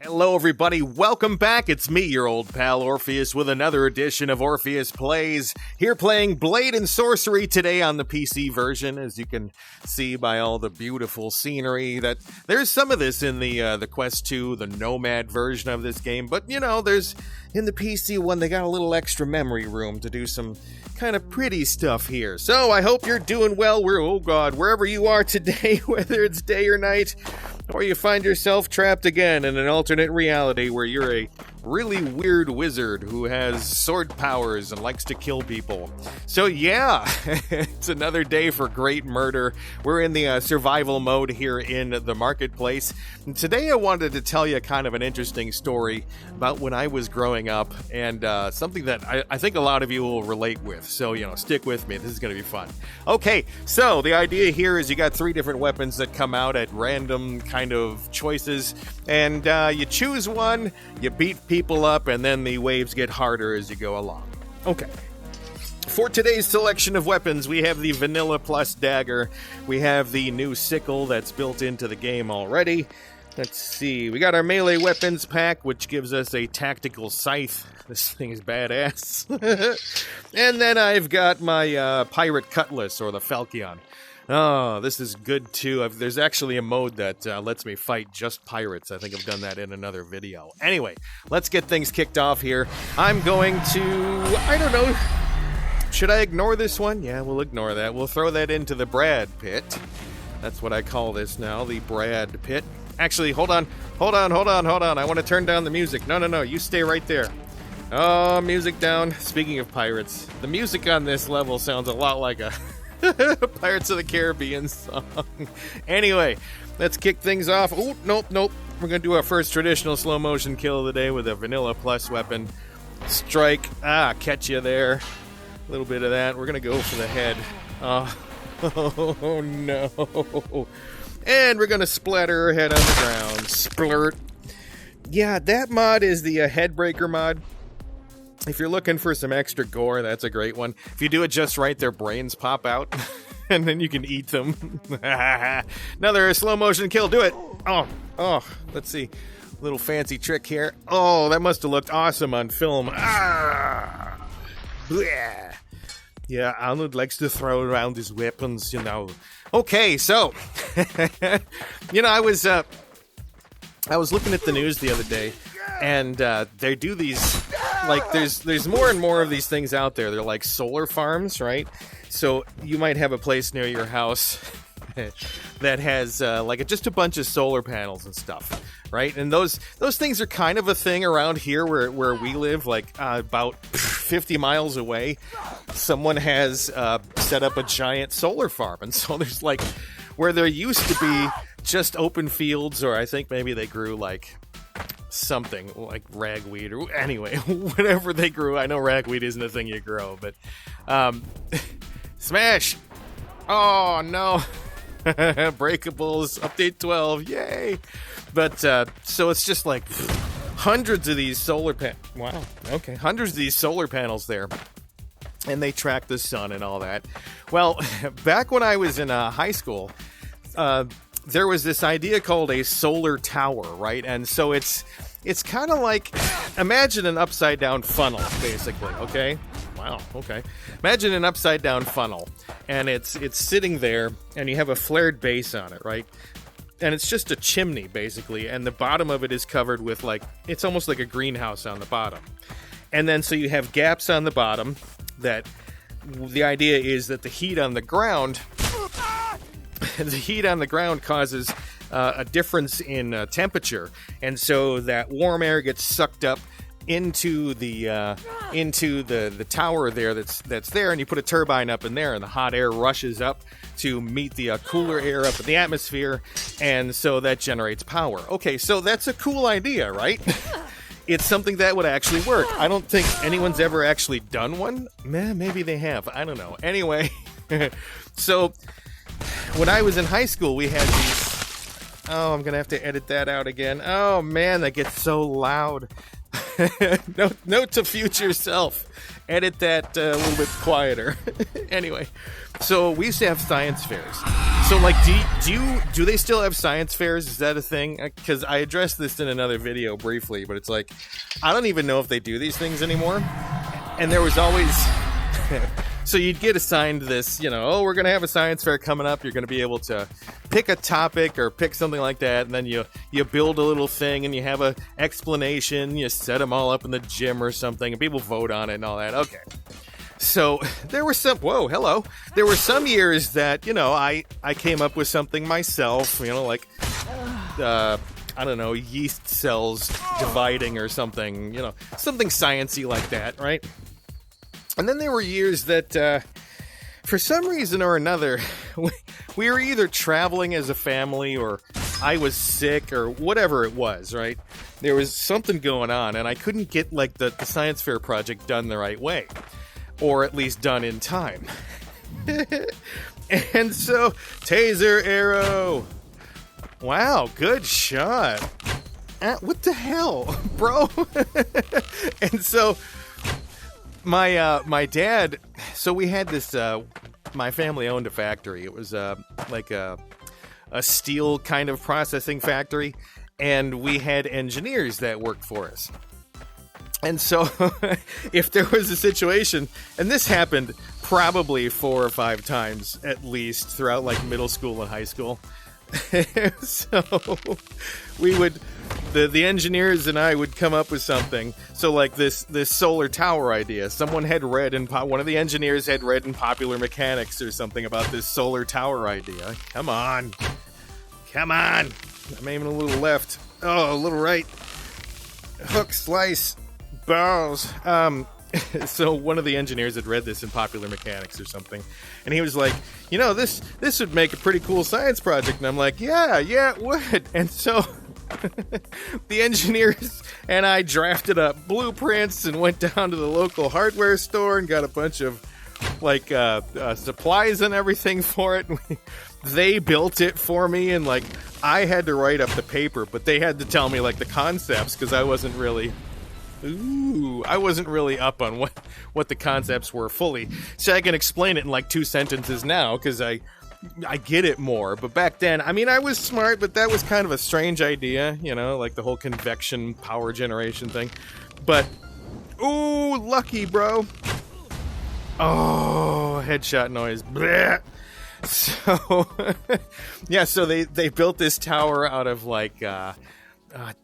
Hello everybody, welcome back. It's me, your old pal Orpheus, with another edition of Orpheus Plays. Here playing Blade and Sorcery today on the PC version, as you can see by all the beautiful scenery. That there's some of this in the Quest 2, the Nomad version of this game, but you know, there's in the PC one, they got a little extra memory room to do some kind of pretty stuff here. So I hope you're doing well. Wherever you are today, whether it's day or night, or you find yourself trapped again in an alternate reality where you're a really weird wizard who has sword powers and likes to kill people. So yeah, it's another day for great murder. We're in the survival mode here in the marketplace. And today I wanted to tell you kind of an interesting story about when I was growing up, and something that I think a lot of you will relate with. So, you know, stick with me. This is going to be fun. Okay, so the idea here is you got 3 different weapons that come out at random kind of choices, and you choose one, you beat people up, and then the waves get harder as you go along. Okay. For today's selection of weapons, we have the Vanilla Plus Dagger. We have the new sickle that's built into the game already. Let's see. We got our melee weapons pack, which gives us a tactical scythe. This thing is badass. And then I've got my pirate cutlass, or the Falchion. Oh, this is good too. There's actually a mode that lets me fight just pirates. I think I've done that in another video. Anyway, let's get things kicked off here. I'm going to, I don't know, should I ignore this one? Yeah, we'll ignore that. We'll throw that into the Brad pit. That's what I call this now, the Brad pit. Actually, hold on. I want to turn down the music. No, you stay right there. Oh, music down. Speaking of pirates, the music on this level sounds a lot like a Pirates of the Caribbean song. Anyway, let's kick things off. Oh, nope. We're going to do our first traditional slow motion kill of the day with a Vanilla Plus weapon. Strike. Catch you there. A little bit of that. We're going to go for the head. Oh, no. And we're going to splatter her head on the ground. Splurt. Yeah, that mod is the Headbreaker mod. If you're looking for some extra gore, that's a great one. If you do it just right, their brains pop out, and then you can eat them. Another slow motion kill. Do it. Oh, let's see. Little fancy trick here. Oh, that must have looked awesome on film. Yeah, Arnold likes to throw around his weapons, you know. Okay, so, you know, I was looking at the news the other day, and they do these, like, there's more and more of these things out there. They're like solar farms, right? So you might have a place near your house that has just a bunch of solar panels and stuff, right? And those things are kind of a thing around here where we live, like about 50 miles away. Someone has set up a giant solar farm, and so there's like where there used to be just open fields, or I think maybe they grew like something like ragweed, or anyway, whatever they grew. I know ragweed isn't a thing you grow, but smash. Oh no. Breakables update 12, yay. But so it's just like hundreds of these hundreds of these solar panels there, and they track the sun and all that. Well, back when I was in high school, there was this idea called a solar tower, right? And so it's kind of like, imagine an upside down funnel, basically. Okay. Wow. Okay. Imagine an upside down funnel, and it's sitting there, and you have a flared base on it, right? And it's just a chimney, basically, and the bottom of it is covered with, like, it's almost like a greenhouse on the bottom. And then so you have gaps on the bottom that the idea is that the heat on the ground causes a difference in temperature, and so that warm air gets sucked up into the tower there that's there, and you put a turbine up in there, and the hot air rushes up to meet the cooler air up in the atmosphere, and so that generates power. Okay, so that's a cool idea, right? It's something that would actually work. I don't think anyone's ever actually done one. Maybe they have. I don't know. Anyway, so when I was in high school, we had these... Oh, I'm going to have to edit that out again. Oh, man, that gets so loud. Note to future self. Edit that a little bit quieter. Anyway, so we used to have science fairs. So, like, do they still have science fairs? Is that a thing? Because I addressed this in another video briefly, but it's like, I don't even know if they do these things anymore. And there was always... So you'd get assigned this, oh, we're going to have a science fair coming up. You're going to be able to pick a topic or pick something like that. And then you build a little thing and you have a explanation. You set them all up in the gym or something and people vote on it and all that. Okay. So there were some, there were some years that, I came up with something myself, like, I don't know, yeast cells dividing or something, something sciencey like that, right? And then there were years that, for some reason or another, we were either traveling as a family or I was sick or whatever it was, right? There was something going on and I couldn't get, like, the science fair project done the right way. Or at least done in time. And so, taser arrow. Wow, good shot. What the hell, bro? And so... My dad, so we had this, my family owned a factory. It was, like a steel kind of processing factory, and we had engineers that worked for us. And so, if there was a situation, and this happened probably 4 or 5 times at least throughout, like, middle school and high school. So, we would... The engineers and I would come up with something. So, like, this solar tower idea. Someone had read one of the engineers had read in Popular Mechanics or something about this solar tower idea. Come on. I'm aiming a little left. Oh, a little right. Hook, slice, balls. So one of the engineers had read this in Popular Mechanics or something. And he was like, this would make a pretty cool science project. And I'm like, yeah, it would. And so... the engineers and I drafted up blueprints and went down to the local hardware store and got a bunch of, like, supplies and everything for it. They built it for me, and, like, I had to write up the paper, but they had to tell me, like, the concepts, because I wasn't really up on what the concepts were fully. So I can explain it in, like, 2 sentences now, because I get it more, but back then, I mean, I was smart, but that was kind of a strange idea, like the whole convection power generation thing. But, ooh, lucky, bro. Oh, headshot noise. Blech. So, yeah, so they built this tower out of, like,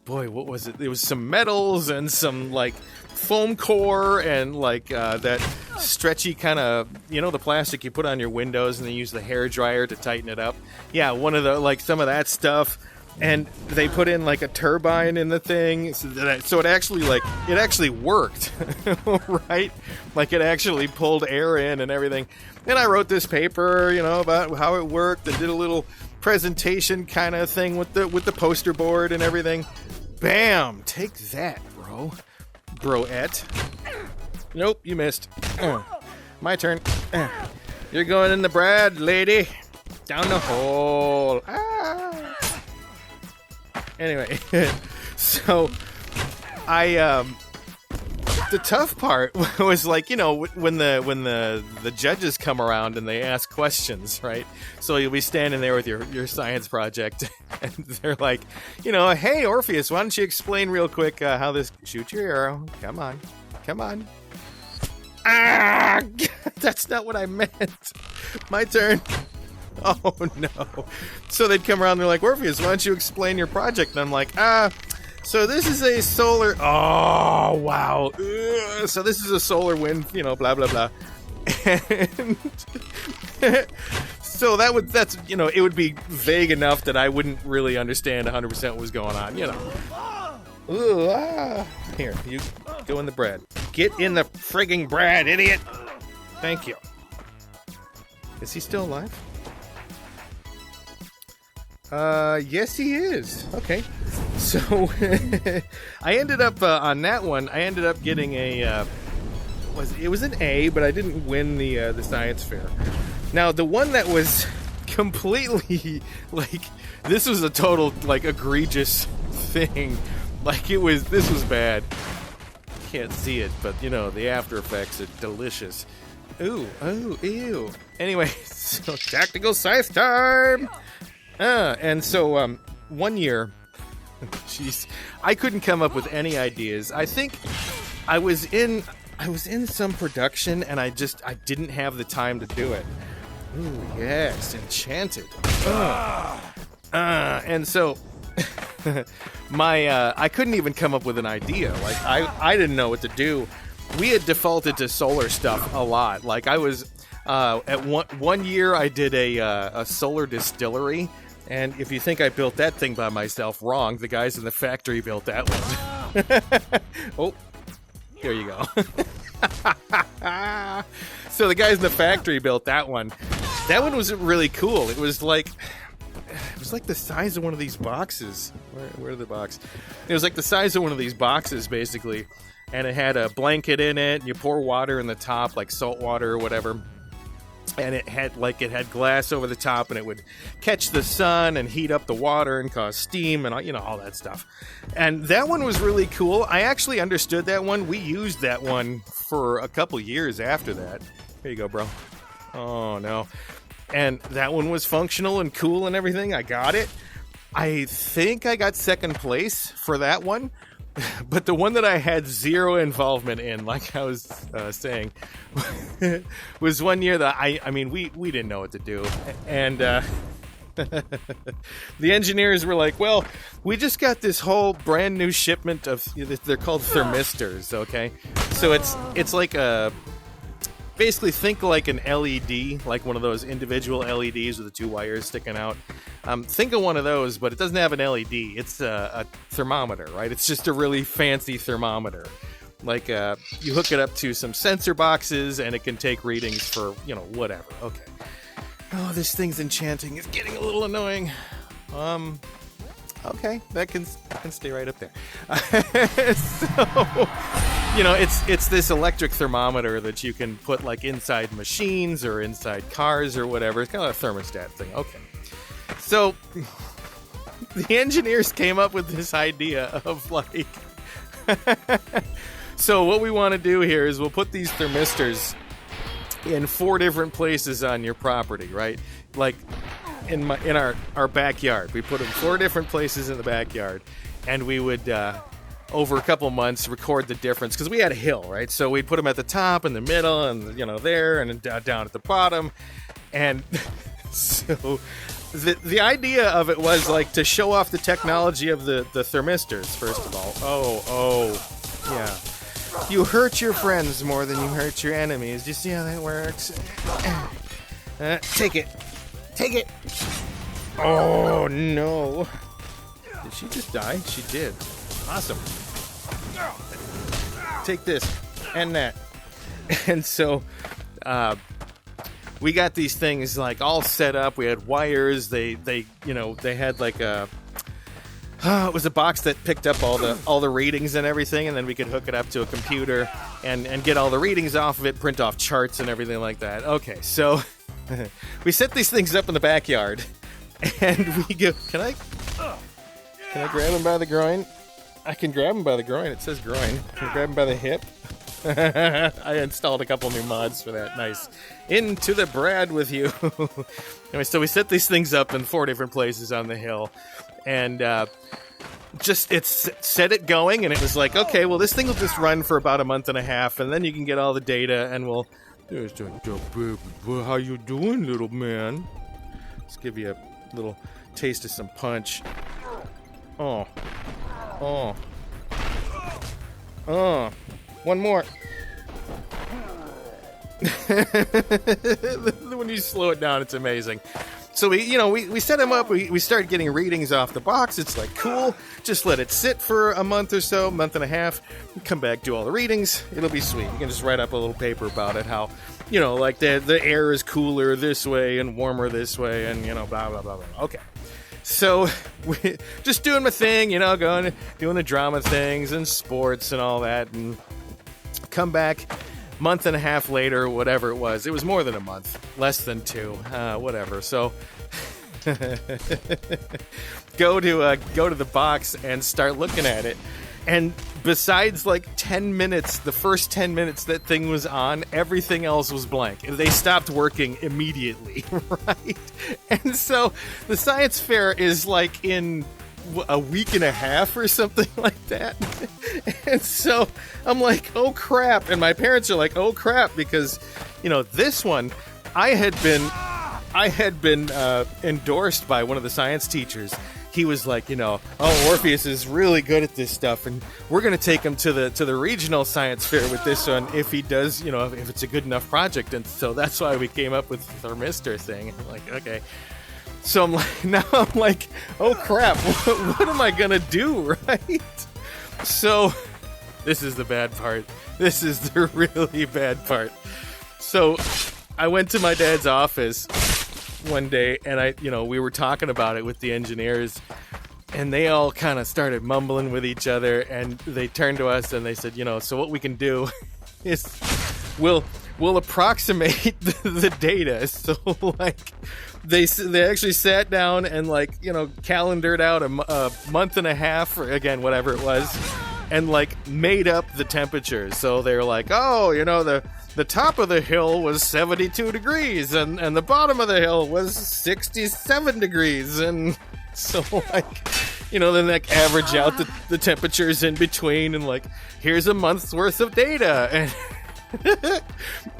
boy, what was it? It was some metals and some, like, foam core and, like, that stretchy kind of, the plastic you put on your windows and they use the hair dryer to tighten it up. Yeah, one of the, like, some of that stuff. And they put in, like, a turbine in the thing, so it actually worked, right? Like, it actually pulled air in and everything. And I wrote this paper, about how it worked and did a little presentation kind of thing with the poster board and everything. Bam! Take that, bro. Broette. Nope, you missed. My turn. You're going in the Brad, lady. Down the hole. Anyway, so the tough part was, like, when the judges come around and they ask questions, right? So you'll be standing there with your science project and they're like, hey, Orpheus, why don't you explain real quick how this... Shoot your arrow. Come on. That's not what I meant. My turn. Oh, no. So they'd come around and they're like, Orpheus, why don't you explain your project? And I'm like, so this is a solar... Oh, wow. So this is a solar wind, blah, blah, blah. And so that's, it would be vague enough that I wouldn't really understand 100% what was going on, Ooh, Here, you go in the bread. Get in the frigging bread, idiot. Thank you. Is he still alive? Yes, he is. Okay. So, I ended up, on that one, getting a, it was an A, but I didn't win the science fair. Now, the one that was completely, like, this was a total, like, egregious thing. Like, this was bad. can't see it, but you know, the after effects are delicious. Ooh, oh, ew. Anyway, so tactical scythe time! And so, 1 year, jeez, I couldn't come up with any ideas. I think I was in some production, and I didn't have the time to do it. Ooh, yes, enchanted. And so, I couldn't even come up with an idea. Like, I didn't know what to do. We had defaulted to solar stuff a lot. Like, I was, at one year, I did a solar distillery. And if you think I built that thing by myself, wrong. The guys in the factory built that one. Oh, there you go. So the guys in the factory built that one. That one was really cool. It was like the size of one of these boxes. Where are the box? It was like the size of one of these boxes, basically. And it had a blanket in it. And you pour water in the top, like salt water or whatever. And it had glass over the top, and it would catch the sun and heat up the water and cause steam and, you know, all that stuff. And that one was really cool. I actually understood that one. We used that one for a couple years after that. Here you go, bro. Oh, no. And that one was functional and cool and everything. I got it. I think I got second place for that one. But the one that I had zero involvement in, like I was saying, was 1 year that I mean, we didn't know what to do. And the engineers were like, well, we just got this whole brand new shipment of, they're called thermistors, okay? So it's like a, basically think like an LED, like one of those individual LEDs with the two wires sticking out. Think of one of those, but it doesn't have an LED. It's a thermometer, right? It's just a really fancy thermometer. Like, you hook it up to some sensor boxes, and it can take readings for, you know, whatever. Okay. Oh, this thing's enchanting. It's getting a little annoying. Okay, that can stay right up there. So, you know, it's this electric thermometer that you can put, like, inside machines or inside cars or whatever. It's kind of a thermostat thing. Okay. So, the engineers came up with this idea of, like... So, what we want to do here is we'll put these thermistors in 4 different places on your property, right? Like, in our backyard. We put them 4 different places in the backyard. And we would, over a couple months, record the difference. Because we had a hill, right? So, we'd put them at the top, in the middle, and, you know, there, and down at the bottom. And so... The idea of it was, like, to show off the technology of the thermistors, first of all. Oh, yeah. You hurt your friends more than you hurt your enemies. Do you see how that works? Take it. Take it. Oh, no. Did she just die? She did. Awesome. Take this and that. And so, we got these things like all set up. We had wires. They had like a. It was a box that picked up all the readings and everything, and then we could hook it up to a computer and get all the readings off of it, print off charts and everything like that. Okay, so we set these things up in the backyard, and we go. Can I grab him by the groin? I can grab him by the groin. It says groin. Can I grab him by the hip? I installed a couple new mods for that. Nice. Into the Brad with you. Anyway, so we set these things up in 4 different places on the hill, and set it going, and it was like, okay, well, this thing will just run for about a month and a half, and then you can get all the data, and we'll. How you doing, little man? Let's give you a little taste of some punch. Oh. One more. When you slow it down, it's amazing. So we set them up. We started getting readings off the box. It's like, cool. Just let it sit for a month or so, month and a half. Come back, do all the readings. It'll be sweet. You can just write up a little paper about it. How, like the air is cooler this way and warmer this way, and blah blah blah blah. Okay. So, just doing my thing, doing the drama things and sports and all that, and come back month and a half later, whatever it was. It was more than a month, less than 2, whatever. So, go to the box and start looking at it, And besides like 10 minutes, the first 10 minutes that thing was on, everything else was blank. They stopped working immediately, right? And so the science fair is like in a week and a half or something like that. And so I'm like, oh crap. And my parents are like, oh crap, because, you know, this one, I had been endorsed by one of the science teachers. He was like, you know, oh, Orpheus is really good at this stuff, and we're going to take him to the regional science fair with this one if he does, you know, if it's a good enough project. And so that's why we came up with the thermistor thing. I'm like, okay. So I'm like, now I'm like, oh crap, what am I going to do, right? So this is the bad part. This is the really bad part. So I went to my dad's office one day, and we were talking about it with the engineers, and they all kind of started mumbling with each other, and they turned to us and they said, you know, so what we can do is we'll approximate the data. So like they actually sat down and like, you know, calendared out a month and a half, or again, whatever it was, and like made up the temperatures. So they're like, oh, you know, the top of the hill was 72 degrees and the bottom of the hill was 67 degrees. And so like, you know, then like average out the temperatures in between, and like, here's a month's worth of data. And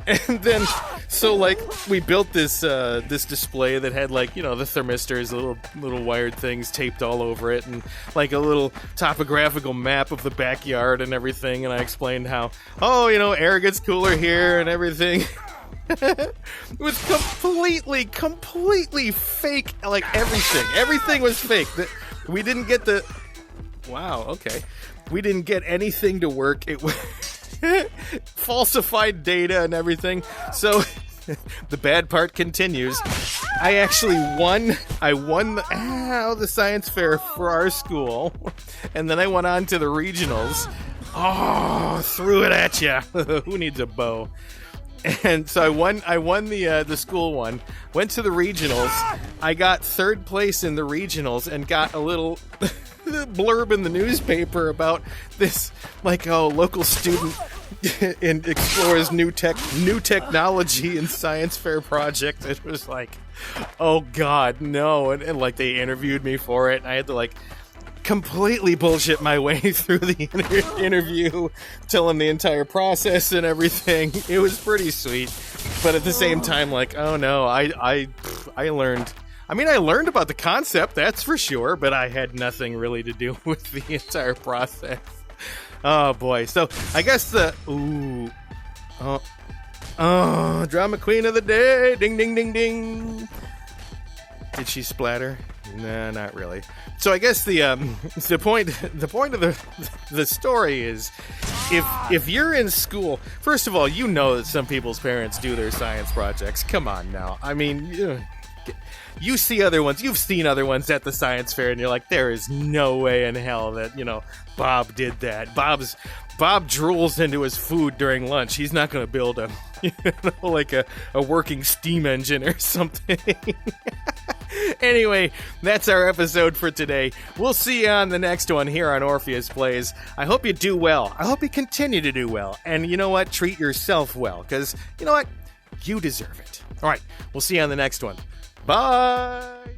and then so like we built this display that had like, you know, the thermistors, little wired things taped all over it, and like a little topographical map of the backyard and everything. And I explained how, oh, you know, air gets cooler here and everything. It was completely fake. Like everything was fake. We didn't get we didn't get anything to work. It was falsified data and everything. So the bad part continues. I actually won. I won the science fair for our school, and then I went on to the regionals. Oh, threw it at you. Who needs a bow? And so I won the school one. Went to the regionals. I got third place in the regionals and got a little blurb in the newspaper about this, like, oh, local student and explores new technology and science fair project. It was like, oh god, no. And like they interviewed me for it, and I had to like completely bullshit my way through the interview, tell them the entire process and everything. It was pretty sweet, but at the same time, like, oh no, I learned. I mean, I learned about the concept, that's for sure, but I had nothing really to do with the entire process. Oh boy! So I guess drama queen of the day, ding ding ding ding. Did she splatter? Nah, not really. So I guess the point of the story is, if you're in school, first of all, you know that some people's parents do their science projects. Come on now. I mean, you see other ones, you've seen other ones at the science fair, and you're like, there is no way in hell that, you know, Bob did that. Bob drools into his food during lunch. He's not going to build a, you know, like a working steam engine or something. Anyway, that's our episode for today. We'll see you on the next one here on Orpheus Plays. I hope you do well. I hope you continue to do well. And you know what? Treat yourself well, because you know what? You deserve it. All right, we'll see you on the next one. Bye!